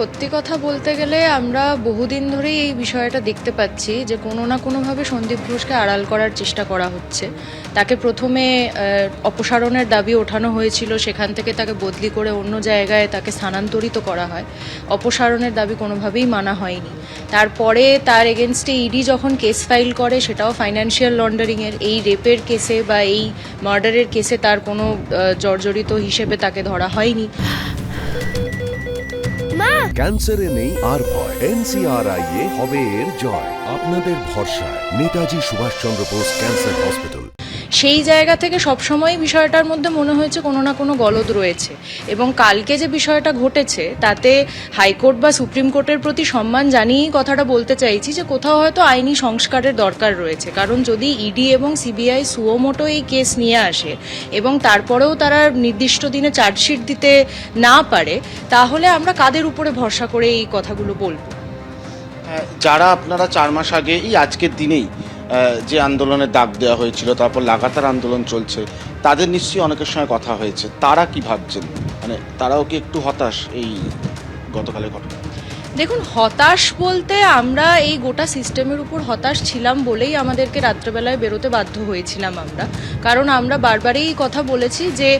সত্যি কথা বলতে গেলে আমরা বহুদিন ধরেই এই বিষয়টা দেখতে পাচ্ছি যে কোনো না কোনোভাবে সন্দীপ ঘোষকে আড়াল করার চেষ্টা করা হচ্ছে। তাকে প্রথমে অপসারণের দাবি ওঠানো হয়েছিল, সেখান থেকে তাকে বদলি করে অন্য জায়গায় তাকে স্থানান্তরিত করা হয়। অপসারণের দাবি কোনোভাবেই মানা হয়নি। তারপরে তার এগেনস্টে ইডি যখন কেস ফাইল করে, সেটাও ফাইন্যান্সিয়াল লন্ডারিংয়ের, এই রেপের কেসে বা এই মার্ডারের কেসে তার কোনো জর্জরিত হিসেবে তাকে ধরা হয়নি। ক্যান্সারে নেই আর ভয়, NCRI হবে এর জয়। আপনাদের ভরসা নেতাজি সুভাষচন্দ্র বোস ক্যান্সার হসপিটাল। সেই জায়গা থেকে সবসময় বিষয়টার মধ্যে মনে হয়েছে কোনো না কোনো গলদ রয়েছে, এবং কালকে যে বিষয়টা ঘটেছে তাতে হাইকোর্ট বা সুপ্রিম কোর্টের প্রতি সম্মান জানিয়েই কথাটা বলতে চাইছি যে কোথাও হয়তো আইনি সংস্কারের দরকার রয়েছে। কারণ যদি ইডি এবং সিবিআই সুমোটো এই কেস নিয়ে আসে এবং তারপরেও তারা নির্দিষ্ট দিনে চার্জশিট দিতে না পারে, তাহলে আমরা কাদের উপরে ভরসা করে এই কথাগুলো বলবো? যারা আপনারা 4 মাস আগে এই আজকের দিনেই যে আন্দোলনের ডাক দেওয়া হয়েছিল, তারপর লাগাতার আন্দোলন চলছে, তাদের নিশ্চয়ই অনেকের সঙ্গে কথা হয়েছে। তারা কি ভাবছেন? মানে তারাও কি একটু হতাশ এই গতকালের ঘটনা? দেখুন, হতাশ বলতে আমরা এই গোটা সিস্টেমের উপর হতাশ ছিলাম বলেই আমাদেরকে রাত্রেবেলায় বেরোতে বাধ্য হয়েছিলাম আমরা। কারণ আমরা বারবারই কথা বলেছি যে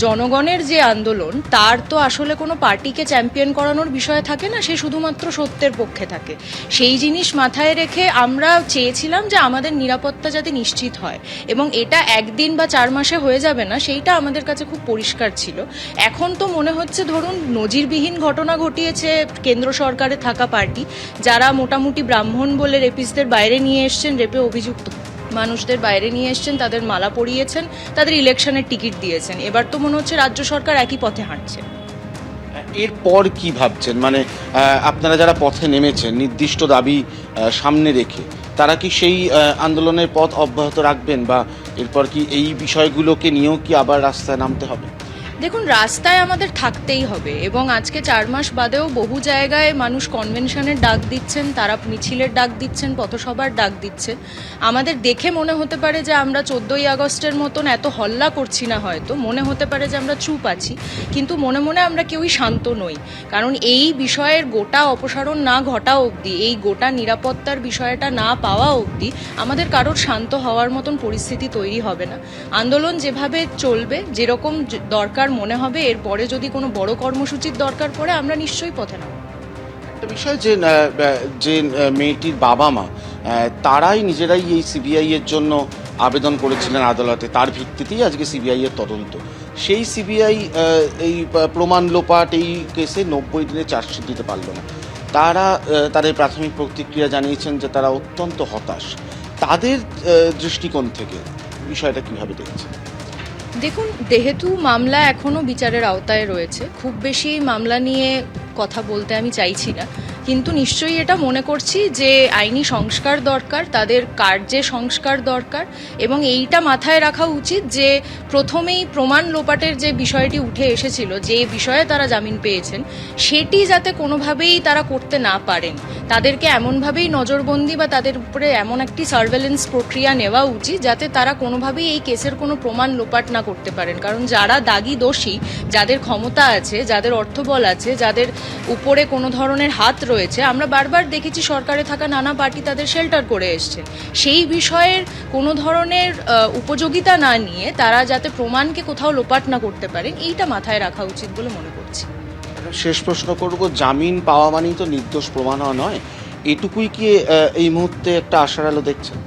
জনগণের যে আন্দোলন, তার তো আসলে কোনো পার্টিকে চ্যাম্পিয়ন করানোর বিষয় থাকে না, সে শুধুমাত্র সত্যের পক্ষে থাকে। সেই জিনিস মাথায় রেখে আমরা চেয়েছিলাম যে আমাদের নিরাপত্তা যাতে নিশ্চিত হয়, এবং এটা একদিন বা 4 মাসে হয়ে যাবে না, সেইটা আমাদের কাছে খুব পরিষ্কার ছিল। এখন তো মনে হচ্ছে ধরুন নজিরবিহীন ঘটনা ঘটিয়েছে কেন্দ্র সরকার থাকা পার্টি, যারা মোটামুটি ব্রাহ্মণ বলে রেপিস্টদের বাইরে নিয়ে এসছেন, রেপে অভিযুক্ত মানুষদের বাইরে নিয়ে এসছেন, তাদের মালা পরিয়েছেন, তাদের ইলেকশনের টিকিট দিয়েছেন। এবার তো মনে হচ্ছে রাজ্য সরকার একই পথে হাঁটছে। এরপর কি ভাবছেন? মানে আপনারা যারা পথে নেমেছেন নির্দিষ্ট দাবি সামনে রেখে, তারা কি সেই আন্দোলনের পথ অব্যাহত রাখবেন, বা এরপর কি এই বিষয়গুলোকে নিয়েও কি আবার রাস্তায় নামতে হবে? দেখুন, রাস্তায় আমাদের থাকতেই হবে, এবং আজকে 4 মাস বাদেও বহু জায়গায় মানুষ কনভেনশনের ডাক দিচ্ছেন, তারা মিছিলের ডাক দিচ্ছেন, পথসভার ডাক দিচ্ছেন। আমাদের দেখে মনে হতে পারে যে আমরা 14ই আগস্টের মতন এত হল্লা করছি না, হয়তো মনে হতে পারে যে আমরা চুপ আছি, কিন্তু মনে মনে আমরা কেউই শান্ত নই। কারণ এই বিষয়ের গোটা অপসারণ না ঘটা অবধি, এই গোটা নিরাপত্তার বিষয়টা না পাওয়া অবধি আমাদের কারোর শান্ত হওয়ার মতন পরিস্থিতি তৈরি হবে না। আন্দোলন যেভাবে চলবে, যেরকম দরকার মনে হবে, এরপরে যদি কোনো বড় কর্মসূচির দরকার পড়ে আমরা নিশ্চয়ই পথে নামব। একটা বিষয় যে যে মেয়েটির বাবা মা তারাই নিজেরাই এই সিবিআই এর জন্য আবেদন করেছিলেন আদালতে, তার ভিত্তিতেই আজকে সিবিআই এর তদন্ত। সেই সিবিআই এই প্রমাণ লোপাট এই কেসে 90 দিনে চার্জশিট দিতে পারল না। তারা তাদের প্রাথমিক প্রতিক্রিয়া জানিয়েছেন যে তারা অত্যন্ত হতাশ। তাদের দৃষ্টিকোণ থেকে বিষয়টা কিভাবে দেখছেন? দেখুন, যেহেতু মামলা এখনও বিচারের আওতায় রয়েছে, খুব বেশি মামলা নিয়ে কথা বলতে আমি চাইছি না, কিন্তু নিশ্চয়ই এটা মনে করছি যে আইনি সংস্কার দরকার, তাদের কার্যে সংস্কার দরকার, এবং এইটা মাথায় রাখা উচিত যে প্রথমেই প্রমাণ লোপাটের যে বিষয়টি উঠে এসেছিল, যে বিষয়ে তারা জামিন পেয়েছেন, সেটি যাতে কোনোভাবেই তারা করতে না পারেন। তাদেরকে এমনভাবেই নজরবন্দি বা তাদের উপরে এমন একটি সার্ভেলেন্স প্রক্রিয়া নেওয়া উচিত যাতে তারা কোনোভাবেই এই কেসের কোনো প্রমাণ লোপাট না করতে পারেন। কারণ যারা দাগী দোষী, যাদের ক্ষমতা আছে, যাদের অর্থবল আছে, যাদের উপরে কোনো ধরনের হাত রয়েছে, আমরা বারবার দেখেছি সরকারে থাকা নানা পার্টি তাদের শেল্টার করে এসছেন। সেই বিষয়ের কোনো ধরনের উপযোগিতা না নিয়ে তারা যাতে প্রমাণকে কোথাও লোপাট না করতে পারেন, এইটা মাথায় রাখা উচিত বলে মনে করছি। শেষ প্রশ্ন করব, জামিন পাওয়া মানেই তো নির্দোষ প্রমাণ হওয়া নয়, এটুকুই কি এই মুহূর্তে একটা আশার আলো দেখছেন?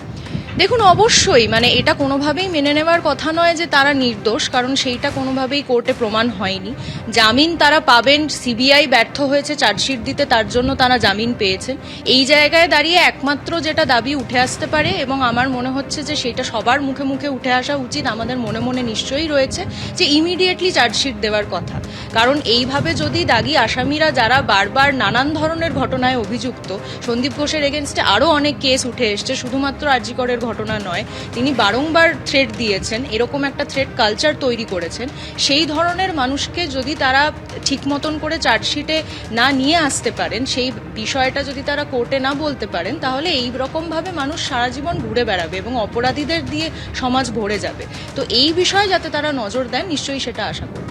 দেখুন, অবশ্যই এটা কোনোভাবেই মেনে নেওয়ার কথা নয় যে তারা নির্দোষ, কারণ সেইটা কোনোভাবেই কোর্টে প্রমাণ হয়নি। জামিন তারা পাবেন, সিবিআই ব্যর্থ হয়েছে চার্জশিট দিতে, তার জন্য তারা জামিন পেয়েছেন। এই জায়গায় দাঁড়িয়ে একমাত্র যেটা দাবি উঠে আসতে পারে, এবং আমার মনে হচ্ছে যে সেটা সবার মুখে মুখে উঠে আসা উচিত, আমাদের মনে মনে নিশ্চয়ই রয়েছে, যে ইমিডিয়েটলি চার্জশিট দেওয়ার কথা। কারণ এইভাবে যদি দাগী আসামিরা, যারা বারবার নানান ধরনের ঘটনায় অভিযুক্ত, সন্দীপ ঘোষের এগেনস্টে আরও অনেক কেস উঠে এসছে, শুধুমাত্র আরজি করের ঘটনা নয়, তিনি বারংবার থ্রেট দিয়েছেন, এরকম একটা থ্রেট কালচার তৈরি করেছেন। সেই ধরনের মানুষকে যদি তারা ঠিক মতন করে চার্জশিটে না নিয়ে আসতে পারেন, সেই বিষয়টা যদি তারা কোর্টে না বলতে পারেন, তাহলে এই রকমভাবে মানুষ সারা জীবন ঘুরে বেড়াবে এবং অপরাধীদের দিয়ে সমাজ ভরে যাবে। তো এই বিষয়ে যাতে তারা নজর দেন, নিশ্চয়ই সেটা আশা করব।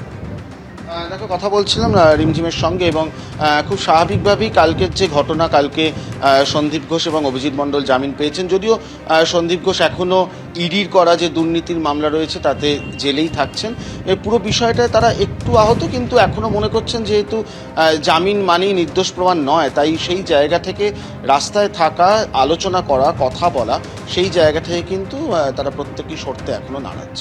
দেখো, কথা বলছিলাম রিমঝিমের সঙ্গে এবং খুব স্বাভাবিকভাবেই কালকের যে ঘটনা, কালকে সন্দীপ ঘোষ এবং অভিজিৎ মণ্ডল জামিন পেয়েছেন। যদিও সন্দীপ ঘোষ এখনও ইডির করা যে দুর্নীতির মামলা রয়েছে তাতে জেলেই থাকছেন। এই পুরো বিষয়টায় তারা একটু আহত, কিন্তু এখনও মনে করছেন যেহেতু জামিন মানেই নির্দোষ প্রমাণ নয়, তাই সেই জায়গা থেকে রাস্তায় থাকা, আলোচনা করা, কথা বলা, সেই জায়গা থেকে কিন্তু তারা প্রত্যেকেই সরতে এখনও নারাজ।